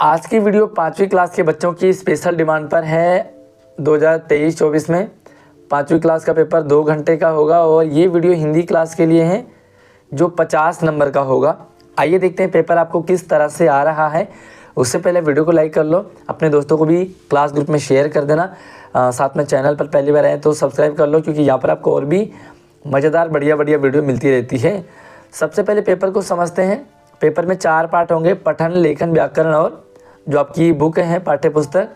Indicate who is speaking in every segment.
Speaker 1: आज की वीडियो 5वीं क्लास के बच्चों की स्पेशल डिमांड पर है। 2023-24 में 5वीं क्लास का पेपर 2 घंटे का होगा और ये वीडियो हिंदी क्लास के लिए है जो 50 नंबर का होगा। आइए देखते हैं पेपर आपको किस तरह से आ रहा है। उससे पहले वीडियो को लाइक कर लो, अपने दोस्तों को भी क्लास ग्रुप में शेयर कर देना। साथ में चैनल पर पहली बार आए तो सब्सक्राइब कर लो, क्योंकि यहाँ पर आपको और भी मज़ेदार बढ़िया वीडियो मिलती रहती है। सबसे पहले पेपर को समझते हैं। पेपर में 4 पार्ट होंगे, पठन, लेखन, व्याकरण और जो आपकी बुक है पाठ्य पुस्तक।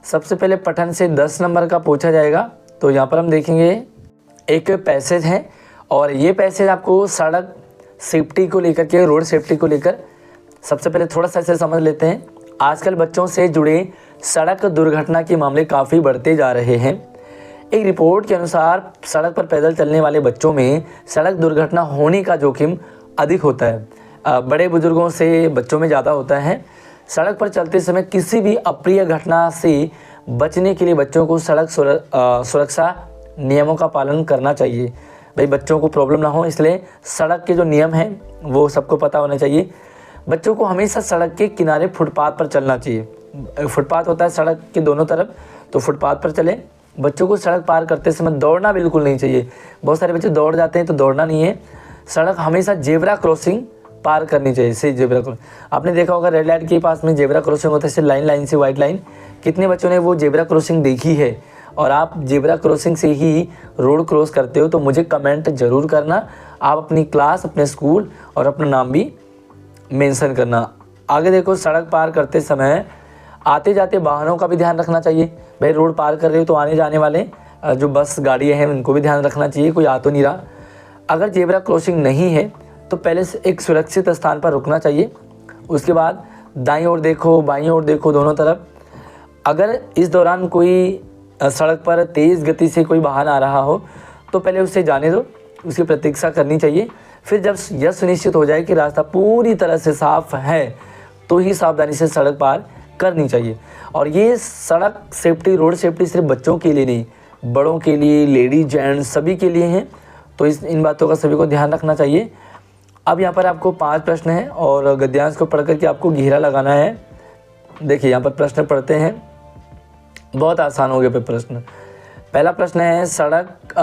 Speaker 1: सबसे पहले पठन से 10 नंबर का पूछा जाएगा। तो यहाँ पर हम देखेंगे एक पैसेज है और ये पैसेज आपको सड़क सेफ्टी को लेकर के, रोड सेफ्टी को लेकर। सबसे पहले थोड़ा सा इसे समझ लेते हैं। आजकल बच्चों से जुड़े सड़क दुर्घटना के मामले काफ़ी बढ़ते जा रहे हैं। एक रिपोर्ट के अनुसार सड़क पर पैदल चलने वाले बच्चों में सड़क दुर्घटना होने का जोखिम अधिक होता है। बड़े बुजुर्गों से बच्चों में ज़्यादा होता है। सड़क पर चलते समय किसी भी अप्रिय घटना से बचने के लिए बच्चों को सड़क सुरक्षा नियमों का पालन करना चाहिए। भाई बच्चों को प्रॉब्लम ना हो, इसलिए सड़क के जो नियम हैं वो सबको पता होना चाहिए। बच्चों को हमेशा सड़क के किनारे फुटपाथ पर चलना चाहिए। फुटपाथ होता है सड़क के दोनों तरफ, तो फुटपाथ पर चलें। बच्चों को सड़क पार करते समय दौड़ना बिल्कुल नहीं चाहिए। बहुत सारे बच्चे दौड़ जाते हैं, तो दौड़ना नहीं है। सड़क हमेशा जेब्रा क्रॉसिंग पार करनी चाहिए। से जेब्रा क्रॉसिंग आपने देखा होगा, रेड लाइट के पास में जेब्रा क्रॉसिंग होता है, से लाइन से वाइट लाइन। कितने बच्चों ने वो जेब्रा क्रॉसिंग देखी है और आप जेब्रा क्रॉसिंग से ही रोड क्रॉस करते हो? तो मुझे कमेंट ज़रूर करना। आप अपनी क्लास, अपने स्कूल और अपना नाम भी मेंशन करना। आगे देखो, सड़क पार करते समय आते जाते वाहनों का भी ध्यान रखना चाहिए। भाई रोड पार कर रहे हो तो आने जाने वाले जो बस गाड़ियाँ हैं उनको भी ध्यान रखना चाहिए, कोई आ तो नहीं रहा। अगर जेब्रा क्रॉसिंग नहीं है तो पहले से एक सुरक्षित स्थान पर रुकना चाहिए। उसके बाद दाईं ओर देखो, बाईं ओर देखो, दोनों तरफ। अगर इस दौरान कोई सड़क पर तेज़ गति से कोई वाहन आ रहा हो तो पहले उसे जाने दो, उसकी प्रतीक्षा करनी चाहिए। फिर जब यह सुनिश्चित हो जाए कि रास्ता पूरी तरह से साफ है तो ही सावधानी से सड़क पार करनी चाहिए। और ये सड़क सेफ्टी, रोड सेफ्टी सिर्फ बच्चों के लिए नहीं, बड़ों के लिए, लेडीज जेंट्स सभी के लिए हैं। तो इन बातों का सभी को ध्यान रखना चाहिए। अब यहाँ पर आपको 5 प्रश्न हैं और गद्यांश को पढ़ करके आपको घेरा लगाना है। देखिए यहाँ पर प्रश्न पढ़ते हैं, बहुत आसान हो गया प्रश्न। पहला प्रश्न है,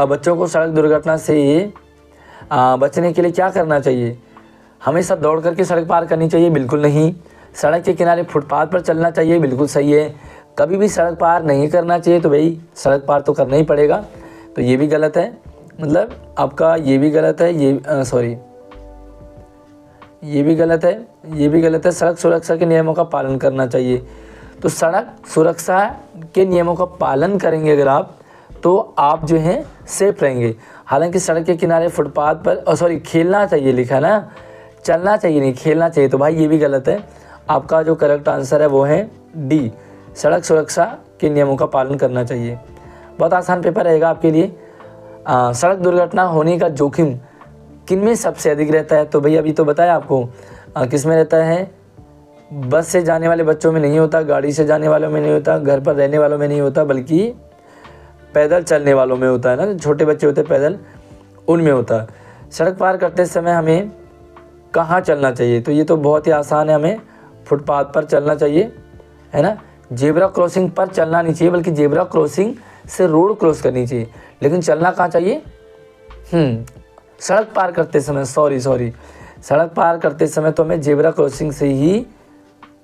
Speaker 1: बच्चों को सड़क दुर्घटना से बचने के लिए क्या करना चाहिए? हमेशा दौड़ करके सड़क पार करनी चाहिए? बिल्कुल नहीं। सड़क के किनारे फुटपाथ पर चलना चाहिए? बिल्कुल सही है। कभी भी सड़क पार नहीं करना चाहिए? तो भाई सड़क पार तो करना ही पड़ेगा, तो ये भी गलत है। मतलब आपका ये भी गलत है, ये भी गलत है, ये भी गलत है। सड़क सुरक्षा के नियमों का पालन करना चाहिए। तो सड़क सुरक्षा के नियमों का पालन करेंगे अगर आप, तो आप जो हैं सेफ रहेंगे। हालांकि सड़क के किनारे फुटपाथ पर खेलना चाहिए लिखा है ना, चलना चाहिए नहीं, खेलना चाहिए। तो भाई ये भी गलत है। आपका जो करेक्ट आंसर है वो है डी, सड़क सुरक्षा के नियमों का पालन करना चाहिए। बहुत आसान पेपर रहेगा आपके लिए। सड़क दुर्घटना होने का जोखिम किन में सबसे अधिक रहता है? तो भैया अभी तो बताया आपको, किस में रहता है? बस से जाने वाले बच्चों में नहीं होता, गाड़ी से जाने वालों में नहीं होता, घर पर रहने वालों में नहीं होता, बल्कि पैदल चलने वालों में होता है ना। छोटे बच्चे होते पैदल, उनमें होता है। सड़क पार करते समय हमें कहाँ चलना चाहिए? तो ये तो बहुत ही आसान है, हमें फुटपाथ पर चलना चाहिए, है ना। जेब्रा क्रॉसिंग पर चलना नहीं चाहिए, बल्कि जेब्रा क्रॉसिंग से रोड क्रॉस करनी चाहिए। लेकिन चलना कहाँ चाहिए? सड़क पार करते समय, सड़क पार करते समय तो हमें जेब्रा क्रॉसिंग से ही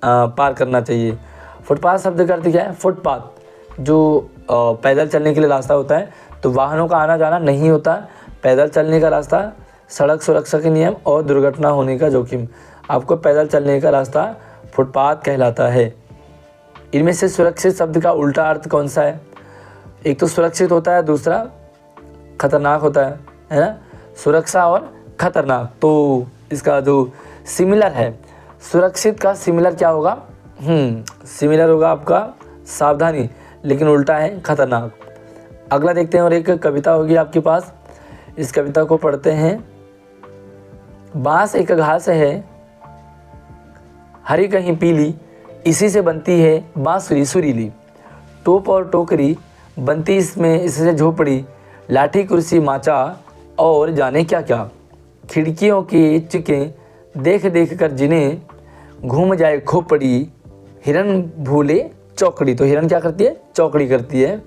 Speaker 1: पार करना चाहिए। फुटपाथ शब्द का अर्थ क्या है? फुटपाथ जो पैदल चलने के लिए रास्ता होता है, तो वाहनों का आना जाना नहीं होता। पैदल चलने का रास्ता, सड़क सुरक्षा के नियम और दुर्घटना होने का जोखिम, आपको पैदल चलने का रास्ता फुटपाथ कहलाता है। इनमें से सुरक्षित शब्द का उल्टा अर्थ कौन सा है? एक तो सुरक्षित होता है, दूसरा खतरनाक होता है ना। सुरक्षा और खतरनाक, तो इसका जो सिमिलर है, सुरक्षित का सिमिलर क्या होगा? सिमिलर होगा आपका सावधानी, लेकिन उल्टा है खतरनाक। अगला देखते हैं, और एक कविता होगी आपके पास, इस कविता को पढ़ते हैं। बांस एक घास है, हरी कहीं पीली, इसी से बनती है बांसुरी सुरीली। टोप और टोकरी बनती इसमें, इससे झोपड़ी, लाठी कुर्सी माचा और जाने क्या क्या। खिड़कियों की चिकें देख देख कर जिन्हें घूम जाए खोपड़ी, हिरन भूले चौकड़ी, तो हिरन क्या करती है, चौकड़ी करती है।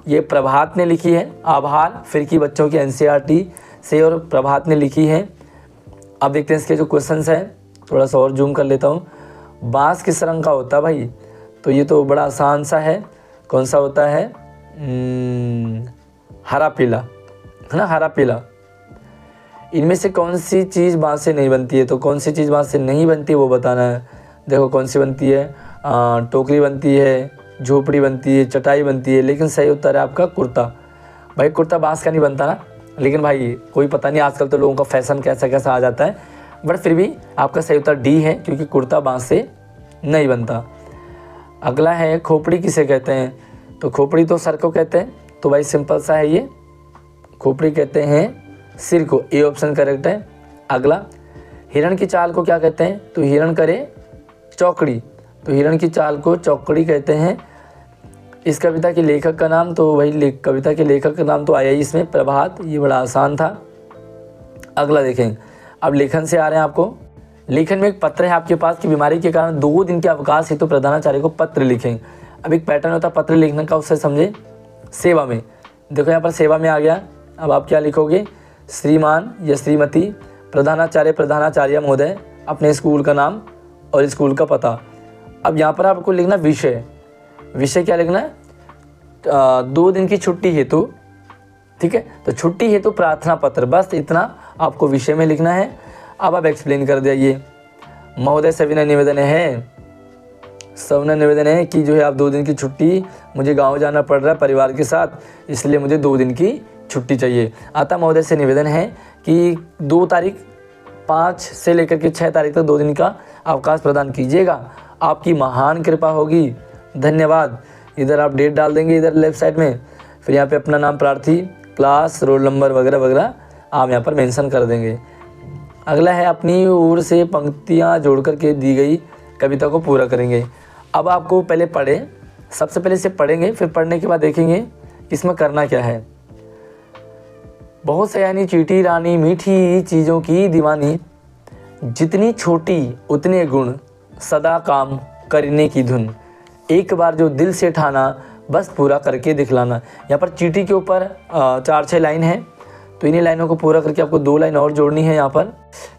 Speaker 1: ये प्रभात ने लिखी है, आभार फिर की बच्चों की NCERT से और प्रभात ने लिखी है। अब देखते हैं इसके जो क्वेश्चंस हैं, थोड़ा सा और जूम कर लेता हूँ। बांस किस रंग का होता है भाई, तो ये तो बड़ा आसान सा है, कौन सा होता है, हरा पीला, है ना, हरा पीला। इनमें से कौन सी चीज़ बांस से नहीं बनती है, तो कौन सी चीज़ बांस से नहीं बनती है वो बताना है। देखो कौन सी बनती है, टोकरी बनती है, झोपड़ी बनती है, चटाई बनती है, लेकिन सही उत्तर है आपका कुर्ता। भाई कुर्ता बांस का नहीं बनता ना, लेकिन भाई कोई पता नहीं आजकल तो लोगों का फैशन कैसा कैसा आ जाता है, बट फिर भी आपका सही उत्तर डी है, क्योंकि कुर्ता बांस से नहीं बनता। अगला है खोपड़ी किसे कहते हैं, तो खोपड़ी तो सर को कहते हैं, तो भाई सिंपल सा है ये, खोपड़ी कहते हैं सिर को, ए ऑप्शन करेक्ट है। अगला, हिरण की चाल को क्या कहते हैं, तो हिरण करे चौकड़ी, तो हिरण की चाल को चौकड़ी कहते हैं। इस कविता के लेखक का नाम, तो भाई कविता के लेखक का नाम तो आया ही इसमें, प्रभात, ये बड़ा आसान था। अगला देखें, अब लेखन से आ रहे हैं आपको। लेखन में एक पत्र है आपके पास कि बीमारी के कारण 2 दिन के अवकाश हेतु प्रधानाचार्य को पत्र लिखें। अब एक पैटर्न होता है पत्र लिखने का, उससे समझे। सेवा में, देखो यहाँ पर सेवा में आ गया, अब आप क्या लिखोगे, श्रीमान या श्रीमती प्रधानाचार्य महोदय, अपने स्कूल का नाम और स्कूल का पता। अब यहाँ पर आपको लिखना विषय, विषय क्या लिखना है, 2 दिन की छुट्टी हेतु, ठीक है, तो छुट्टी हेतु प्रार्थना पत्र, बस इतना आपको विषय में लिखना है। अब आप एक्सप्लेन कर दिए, महोदय सविनय निवेदन है कि जो है आप 2 दिन की छुट्टी, मुझे गांव जाना पड़ रहा है परिवार के साथ, इसलिए मुझे 2 दिन की छुट्टी चाहिए। अतः महोदय से निवेदन है कि 2 तारीख 5 से लेकर के 6 तारीख तक 2 दिन का अवकाश प्रदान कीजिएगा, आपकी महान कृपा होगी, धन्यवाद। इधर आप डेट डाल देंगे, इधर लेफ्ट साइड में, फिर यहाँ पे अपना नाम, प्रार्थी, क्लास, रोल नंबर वगैरह वगैरह आप यहाँ पर मेंशन कर देंगे। अगला है, अपनी ओर से पंक्तियाँ जोड़ करके दी गई कविता को पूरा करेंगे। अब आपको पहले पढ़े, सबसे पहले इसे पढ़ेंगे, फिर पढ़ने के बाद देखेंगे इसमें करना क्या है। बहुत सयानी चींटी रानी, मीठी चीज़ों की दीवानी, जितनी छोटी उतने गुण, सदा काम करने की धुन, एक बार जो दिल से ठाना, बस पूरा करके दिखलाना। यहाँ पर चींटी के ऊपर 4-6 लाइन है, तो इन्हीं लाइनों को पूरा करके आपको 2 लाइन और जोड़नी है यहाँ पर।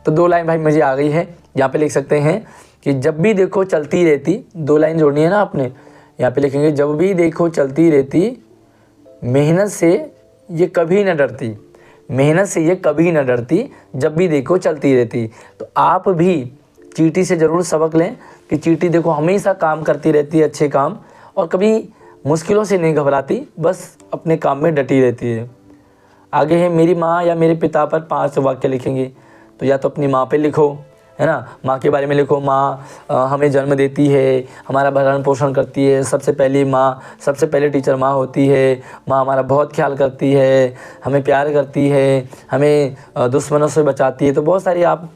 Speaker 1: तो 2 लाइन भाई मुझे आ गई है, यहाँ पे लिख सकते हैं कि जब भी देखो चलती रहती, 2 लाइन जोड़नी है ना आपने, यहाँ पे लिखेंगे जब भी देखो चलती रहती, मेहनत से ये कभी न डरती, मेहनत से ये कभी न डरती, जब भी देखो चलती रहती। तो आप भी चींटी से ज़रूर सबक लें कि चींटी देखो हमेशा काम करती रहती है, अच्छे काम, और कभी मुश्किलों से नहीं घबराती, बस अपने काम में डटी रहती है। आगे है, मेरी माँ या मेरे पिता पर 5 वाक्य लिखेंगे, तो या तो अपनी माँ पे लिखो, है ना, माँ के बारे में लिखो, माँ हमें जन्म देती है, हमारा भरण पोषण करती है, सबसे पहले टीचर माँ होती है, माँ हमारा बहुत ख्याल करती है, हमें प्यार करती है, हमें दुश्मनों से बचाती है। तो बहुत सारी आप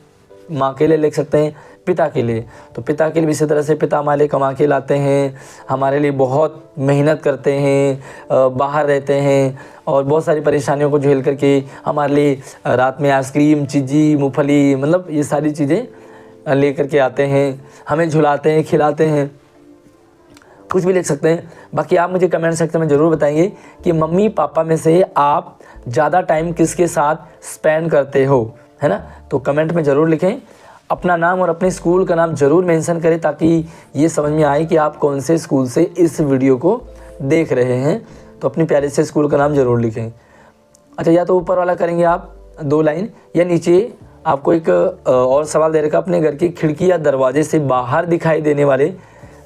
Speaker 1: माँ के लिए लिख सकते हैं। पिता के लिए, तो पिता के लिए भी इसी तरह से, पिता हमारे लिए कमा के लाते हैं, हमारे लिए बहुत मेहनत करते हैं, बाहर रहते हैं और बहुत सारी परेशानियों को झेल करके हमारे लिए रात में आइसक्रीम, चिज्जी, मूंगफली, मतलब ये सारी चीज़ें ले करके आते हैं, हमें झुलाते हैं, खिलाते हैं, कुछ भी लिख सकते हैं। बाकी आप मुझे कमेंट सेक्शन में ज़रूर बताएंगे कि मम्मी पापा में से आप ज़्यादा टाइम किसके साथ स्पेंड करते हो, है ना। तो कमेंट में ज़रूर लिखें, अपना नाम और अपने स्कूल का नाम ज़रूर मेंशन करें, ताकि ये समझ में आए कि आप कौन से स्कूल से इस वीडियो को देख रहे हैं। तो अपने प्यारे से स्कूल का नाम ज़रूर लिखें। अच्छा, या तो ऊपर वाला करेंगे आप 2 लाइन, या नीचे आपको एक और सवाल दे रखा, अपने घर की खिड़की या दरवाजे से बाहर दिखाई देने वाले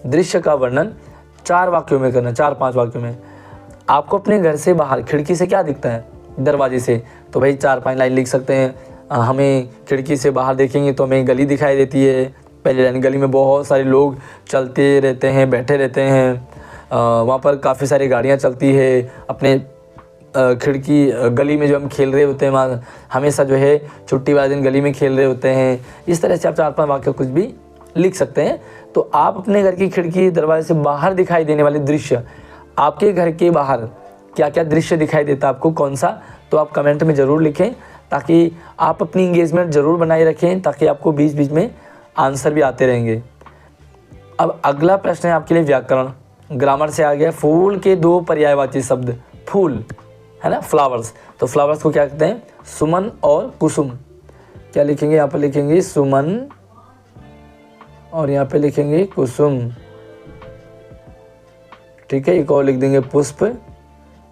Speaker 1: दृश्य का वर्णन 4 वाक्यों में करना, 4-5 वाक्यों में। आपको अपने घर से बाहर खिड़की से क्या दिखता है, दरवाजे से, तो भाई 4-5 लाइन लिख सकते हैं। हमें खिड़की से बाहर देखेंगे तो हमें गली दिखाई देती है, पहले लाइन, गली में बहुत सारे लोग चलते रहते हैं, बैठे रहते हैं, वहाँ पर काफ़ी सारी गाड़ियाँ चलती है। अपने खिड़की गली में जो हम खेल रहे होते हैं, वहाँ हमेशा जो है छुट्टी वाले दिन गली में खेल रहे होते हैं। इस तरह से आप 4-5 वाक्य कुछ भी लिख सकते हैं। तो आप अपने घर की खिड़की दरवाजे से बाहर दिखाई देने वाले दृश्य, आपके घर के बाहर क्या क्या दृश्य दिखाई देता है आपको, कौन सा, तो आप कमेंट में ज़रूर लिखें, ताकि आप अपनी इंगेजमेंट ज़रूर बनाए रखें, ताकि आपको बीच बीच में आंसर भी आते रहेंगे। अब अगला प्रश्न है आपके लिए व्याकरण, ग्रामर से आ गया। फूल के दो पर्यायवाची शब्द, फूल है ना, फ्लावर्स, तो फ्लावर्स को क्या कहते हैं, सुमन और कुसुम। क्या लिखेंगे, यहाँ पर लिखेंगे सुमन और यहाँ पे लिखेंगे कुसुम। ठीक है, एक और लिख देंगे पुष्प,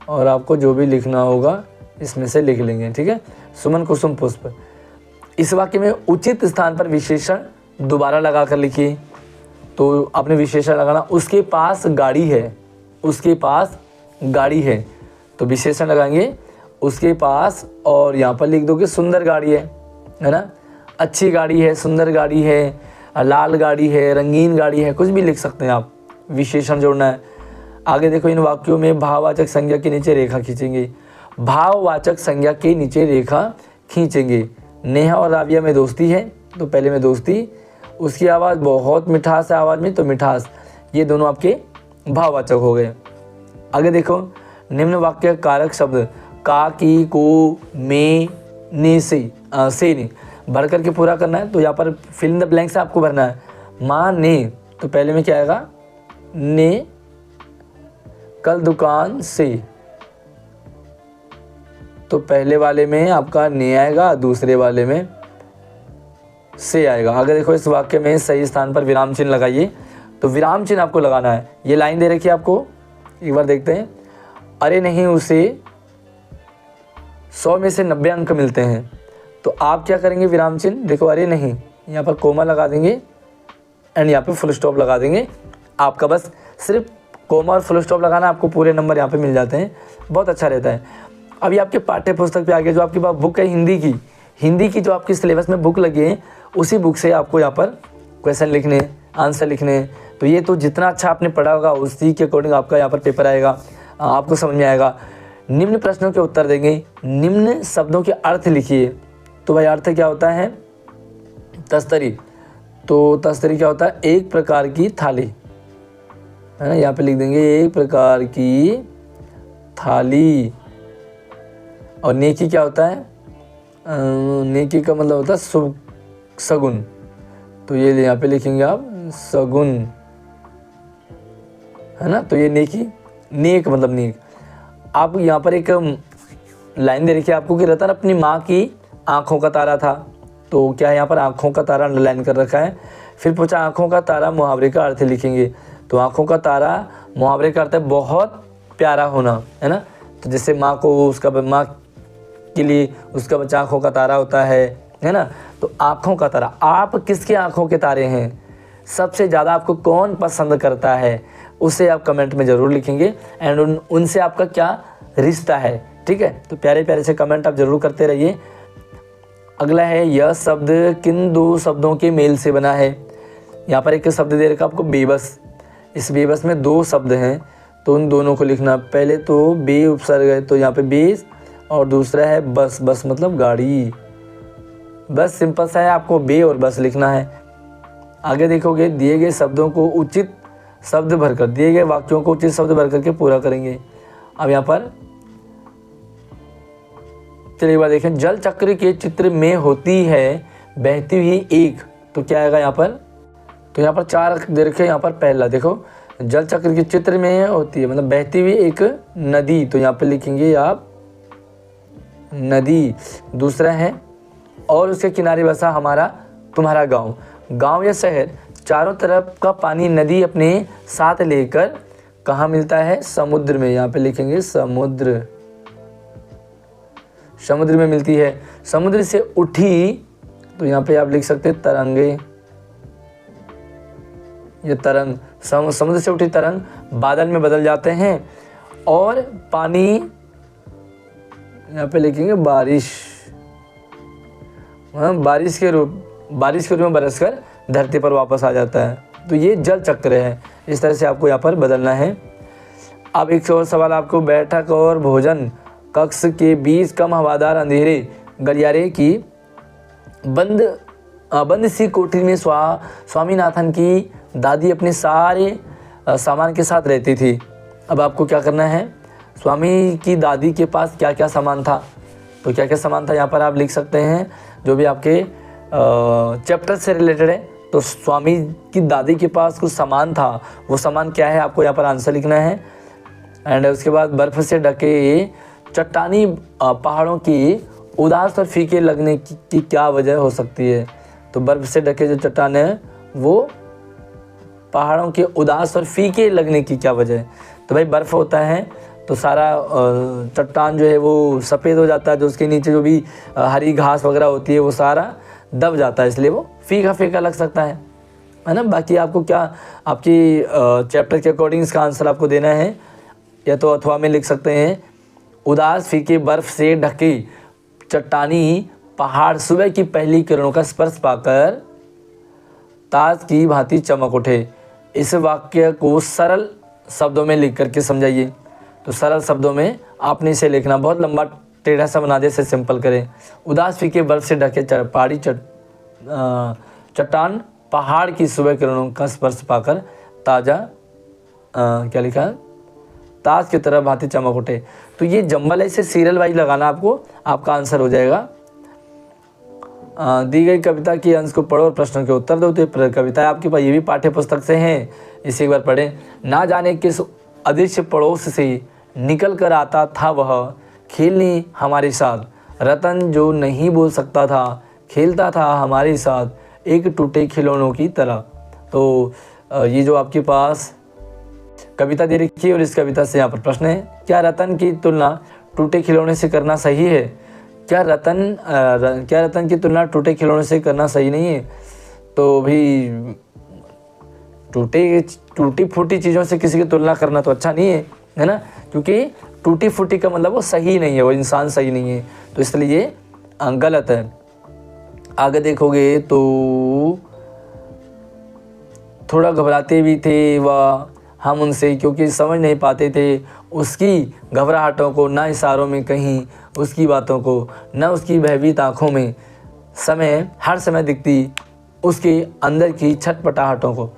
Speaker 1: और आपको जो भी लिखना होगा इसमें से लिख लेंगे। ठीक है, सुमन कुसुम पुष्प। इस वाक्य में उचित स्थान पर विशेषण दोबारा लगा कर लिखिए। तो आपने विशेषण लगाना, उसके पास गाड़ी है, उसके पास गाड़ी है, तो विशेषण लगाएंगे उसके पास, और यहाँ पर लिख दोगे सुंदर गाड़ी है ना, अच्छी गाड़ी है, सुंदर गाड़ी है, लाल गाड़ी है, रंगीन गाड़ी है, कुछ भी लिख सकते हैं आप, विशेषण जोड़ना है। आगे देखो, इन वाक्यों में भाववाचक संज्ञा के नीचे रेखा खींचेंगे, भाववाचक संज्ञा के नीचे रेखा खींचेंगे। नेहा और राबिया में दोस्ती है, तो पहले में दोस्ती, उसकी आवाज़ बहुत मिठास है आवाज़ में, तो मिठास, ये दोनों आपके भाववाचक हो गए। आगे देखो, निम्न वाक्य कारक शब्द का, की, को, में, ने से ने भर करके पूरा करना है। तो यहाँ पर फिल इन द ब्लैंक्स आपको भरना है। माँ ने, तो पहले में क्या आएगा, ने कल दुकान से, तो पहले वाले में आपका ने आएगा, दूसरे वाले में से आएगा। आगे देखो, इस वाक्य में सही स्थान पर विराम चिन्ह लगाइए। तो विराम चिन्ह आपको लगाना है। ये लाइन दे रखी है आपको, एक बार देखते हैं। अरे नहीं, उसे 100 में से 90 अंक मिलते हैं, तो आप क्या करेंगे, विराम चिन्ह देखो, अरे नहीं, यहाँ पर कोमा लगा देंगे एंड यहाँ पे फुल स्टॉप लगा देंगे। आपका बस सिर्फ कोमा और फुल स्टॉप लगाना, आपको पूरे नंबर यहाँ पे मिल जाते हैं, बहुत अच्छा रहता है। अभी आपके पाठ्य पुस्तक पे आ गया, जो आपके पास बुक है हिंदी की जो आपकी सिलेबस में बुक लगी है, उसी बुक से आपको यहाँ पर क्वेश्चन लिखने, आंसर लिखने। तो ये तो जितना अच्छा आपने पढ़ा होगा उसी के अकॉर्डिंग आपका यहाँ पर पेपर आएगा, आपको समझ में आएगा। निम्न प्रश्नों के उत्तर देंगे, निम्न शब्दों के अर्थ लिखिए। तो भाई अर्थ क्या होता है, तस्तरी, तो तस्तरी क्या होता है, एक प्रकार की थाली, है ना, यहाँ पे लिख देंगे एक प्रकार की थाली। और नेकी क्या होता है, नेकी का मतलब होता है शुभ, सगुन, तो ये यहाँ पे लिखेंगे आप सगुन, है ना। तो ये नेकी, नेक मतलब नेक। आप यहाँ पर एक लाइन दे रखी है आपको कि रतन अपनी माँ की आँखों का तारा था, तो क्या है यहाँ पर आँखों का तारा अंडरलाइन कर रखा है। फिर पूछा आँखों का तारा मुहावरे का अर्थ लिखेंगे, तो आँखों का तारा मुहावरे का अर्थ है बहुत प्यारा होना, है ना। तो जैसे माँ को, उसका माँ के लिए उसका बच्चा आँखों का तारा होता है ना। तो आँखों का तारा, आप किसके आँखों के तारे हैं, सबसे ज़्यादा आपको कौन पसंद करता है, उसे आप कमेंट में ज़रूर लिखेंगे एंड उनसे आपका क्या रिश्ता है। ठीक है, तो प्यारे प्यारे से कमेंट आप ज़रूर करते रहिए। अगला है, यह शब्द किन दो शब्दों के मेल से बना है। यहाँ पर एक शब्द दे रखा आपको बेबस, इस बेबस में दो शब्द हैं, तो उन दोनों को लिखना। पहले तो बे उपसर्ग है, तो यहाँ पे बेस, और दूसरा है बस, बस मतलब गाड़ी। बस सिंपल सा है, आपको बे और बस लिखना है। आगे देखोगे, दिए गए शब्दों को उचित शब्द भरकर, दिए गए वाक्यों को उचित शब्द भर करके पूरा करेंगे। अब यहाँ पर चलिए एक बार देखें, जल चक्र के चित्र में होती है बहती हुई एक, तो क्या आएगा यहाँ पर, तो यहाँ पर 4 दे रखे। यहाँ पर पहला देखो, जल चक्र के चित्र में होती है मतलब बहती हुई एक नदी, तो यहाँ पे लिखेंगे आप नदी। दूसरा है, और उसके किनारे बसा हमारा तुम्हारा गांव, गांव या शहर, चारों तरफ का पानी नदी अपने साथ लेकर कहाँ मिलता है, समुद्र में, यहाँ पे लिखेंगे समुद्र, समुद्र में मिलती है। समुद्र से उठी, तो यहाँ पे आप लिख सकते हैं तरंगे, ये तरंग, समुद्र से उठी तरंग बादल में बदल जाते हैं, और पानी यहाँ पे लिखेंगे बारिश, बारिश के रूप में बरसकर धरती पर वापस आ जाता है। तो ये जल चक्र है, इस तरह से आपको यहाँ पर बदलना है। अब एक और सवाल आपको, बैठक और भोजन कक्ष के बीच कम हवादार अंधेरे गलियारे की बंद सी कोठरी में स्वामीनाथन की दादी अपने सारे सामान के साथ रहती थी। अब आपको क्या करना है, स्वामी की दादी के पास क्या क्या सामान था, तो क्या क्या सामान था यहाँ पर आप लिख सकते हैं, जो भी आपके चैप्टर से रिलेटेड है तो स्वामी की दादी के पास कुछ सामान था, वो सामान क्या है आपको यहाँ पर आंसर लिखना है। एंड उसके बाद बर्फ़ से ढके चट्टानी पहाड़ों की उदास और फीके लगने की क्या वजह हो सकती है। तो बर्फ़ से ढके जो चट्टान है वो पहाड़ों के उदास और फीके लगने की क्या वजह है। तो भाई बर्फ़ होता है तो सारा चट्टान जो है वो सफ़ेद हो जाता है, जो उसके नीचे जो भी हरी घास वगैरह होती है वो सारा दब जाता है, इसलिए वो फीका फीका लग सकता है ना। बाकी आपको क्या आपकी चैप्टर के अकॉर्डिंग इसका आंसर आपको देना है, या तो अथवा में लिख सकते हैं उदास फीके बर्फ़ से ढके चट्टानी पहाड़ सुबह की पहली किरणों का स्पर्श पाकर ताज की भांति चमक उठे। इस वाक्य को सरल शब्दों में लिख करके समझाइए। तो सरल शब्दों में आपने इसे लिखना, बहुत लंबा टेढ़ा सा बना दे, इसे सिंपल करें। उदास फीके बर्फ़ से ढके पहाड़ी चट्टान पहाड़ की सुबह किरणों का स्पर्श पाकर ताज़ा क्या लिखा है, ताज की तरह भांति चमक उठे। तो ये जंबल है, इसे सीरियल वाइज लगाना आपको, आपका आंसर हो जाएगा। दी गई कविता के अंश को पढ़ो और प्रश्नों के उत्तर दो। तो कविता आपके पास ये भी पाठ्य पुस्तक से हैं, इसे एक बार पढ़ें। ना जाने किस अदृश्य पड़ोस से निकल कर आता था वह खेलने हमारे साथ, रतन जो नहीं बोल सकता था खेलता था हमारे साथ एक टूटे खिलौनों की तरह। तो ये जो आपके पास कविता दे रखी है और इस कविता से यहाँ पर प्रश्न है, क्या रतन की तुलना टूटे खिलौने से करना सही है। क्या रतन की तुलना टूटे खिलौने से करना सही नहीं है। तो भी टूटी फूटी चीज़ों से किसी की तुलना करना तो अच्छा नहीं है ना, क्योंकि टूटी फूटी का मतलब वो सही नहीं है, वो इंसान सही नहीं है, तो इसलिए ये गलत है। आगे देखोगे तो थोड़ा घबराते भी थे वह हम उनसे, क्योंकि समझ नहीं पाते थे उसकी घबराहटों को, ना इशारों में कहीं उसकी बातों को, न उसकी भयभीत आँखों में हर समय दिखती उसके अंदर की छटपटाहटों को।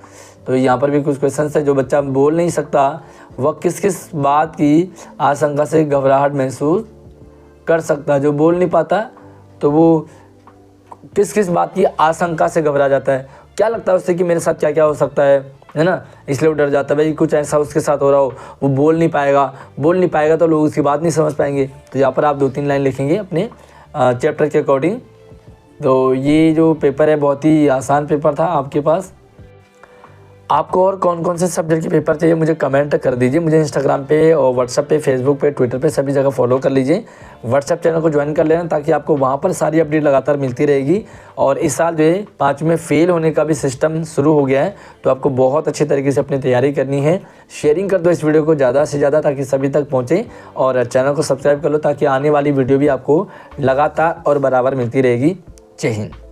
Speaker 1: तो यहाँ पर भी कुछ क्वेश्चन है। जो बच्चा बोल नहीं सकता वह किस किस बात की आशंका से घबराहट महसूस कर सकता है। जो बोल नहीं पाता तो वो किस किस बात की आशंका से घबरा जाता है, क्या लगता है उससे कि मेरे साथ क्या क्या हो सकता है ना, इसलिए वो डर जाता है भाई कुछ ऐसा उसके साथ हो रहा हो। वो बोल नहीं पाएगा तो लोग उसकी बात नहीं समझ पाएंगे। तो यहाँ पर आप 2-3 लाइन लिखेंगे अपने चैप्टर के अकॉर्डिंग। तो ये जो पेपर है बहुत ही आसान पेपर था आपके पास। आपको और कौन कौन से सब्जेक्ट के पेपर चाहिए मुझे कमेंट कर दीजिए। मुझे इंस्टाग्राम पे और व्हाट्सएप पे, फेसबुक पे, ट्विटर पे सभी जगह फॉलो कर लीजिए। व्हाट्सएप चैनल को ज्वाइन कर लेना ताकि आपको वहाँ पर सारी अपडेट लगातार मिलती रहेगी। और इस साल जो है 5वीं में फेल होने का भी सिस्टम शुरू हो गया है, तो आपको बहुत अच्छे तरीके से अपनी तैयारी करनी है। शेयरिंग कर दो इस वीडियो को ज़्यादा से ज़्यादा ताकि सभी तक पहुँचे, और चैनल को सब्सक्राइब कर लो ताकि आने वाली वीडियो भी आपको लगातार और बराबर मिलती रहेगी। जय हिंद।